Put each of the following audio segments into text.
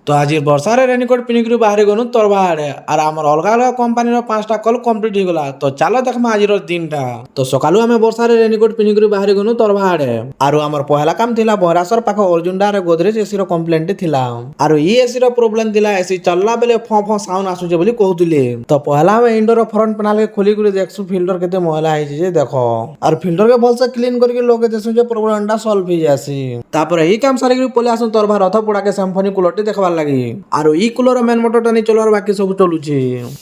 तो आज बर्षा रेनिकोट पिनिक बाहरी गनु तोर बाहर और आम अलग अलग कंपानी 5टा कल कंप्लीट हो गला। तो चलो देखमा आज दिनटा। तो सकालू आम बर्षा रेनिकोट पिनिक बाहरी गनु तोर बाहर और आम पहला काम थिला भरासर पाख अर्जुनडा गोदरेज एसी कंप्लेंट थिला और ई एसी प्रोब्लेम थिला। एसी चलला बेले फ फ साउंड आसुचे बोली कहउतिले। तो पहला आम इंडोर फ्रंट पैनल के खोली कर देखसु फिल्टर केते मैला है जे देखो और फिल्टर के भलसे क्लीन करके लोगे देसु जे प्रॉब्लमटा सॉल्व हो जासी। तापर ई काम सारी पले आसु तोर बाहर रथ पुड़ा के सिम्फनी कूलर देखबार लगी और ई कूलर मेन मोटर नहीं चलवार बाकी सब चलुचे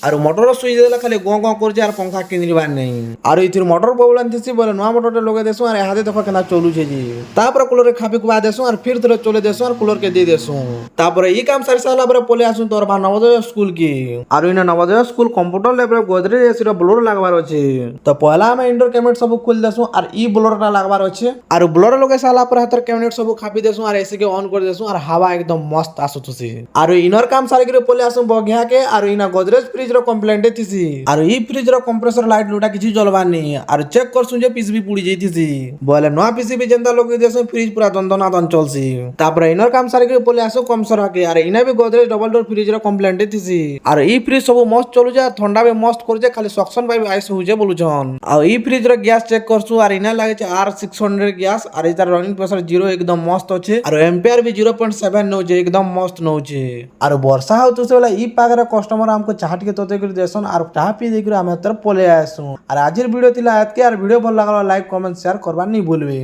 और मोटर स्विच देला खाली गो गो कर और पंखा किनिबार नहीं और इथिर मोटर प्रॉब्लम थिसी बोले नवा मोटर लगे देसु और हाथे देखो केना चलुचे जी। तापर कूलर खापी कुबा देसु और फिर थोड़े चले देसु और कूलर के दे देसु। तापर ई काम सारी साला पर पले आसु तोर बा नवोदय स्कूल की और इन नवोदय स्कूल कंप्यूटर लैब रे गोदरेज एसी रो ब्लोर लागबार अछि। तो पहला हम इंडोर कैबिनेट सब खोल देसु और ई ब्लोरटा लागबार अछि और ब्लोर लगे साला पर हाथर कैबिनेट सब खापी देसु और एसी के ऑन कर देसु और हवा एकदम मस्त आसुतुसी और इनर काम सारी के पले आसु बघिया के और इना गोदरेज फ्रिज रो कंप्लेंट थिसी और ई फ्रिज रो कंप्रेसर लाइट लुटा किछि जलबार नहीं और चेक करसु जे पीसीबी पुड़ी जैतिसी बोले नवा पीसीबी जेंता लोग देसु फ्रिज पूरा दंदना दन चलसी। तापर इनर काम सारी के पले आसु कम सरा के और इना भी गोदरेज डबल डोर फ्रिज रो कंप्लेंट थिसी और ई फ्रिज सब मस्त चलु जे ठंडा भी मस्त कर जे खाली सक्शन पाइप आइस हो जे बोलुछन और ई फ्रिज रो गैस चेक करसु और इना लागे छै R600 गैस और इतार रनिंग प्रेशर 0 एकदम मस्त अछि और एम्पियर भी 0.7 नौ जे एकदम मस्त नौ जे और वर्षा हो तो से वाला ई पागरा कस्टमर हमको चाहट के तोते कर देसन और चाह पी देकर हम तरफ पले आसु और आज वीडियो थिला एत के और वीडियो भल लागला लाइक कमेंट शेयर करबा नहीं भूलबे।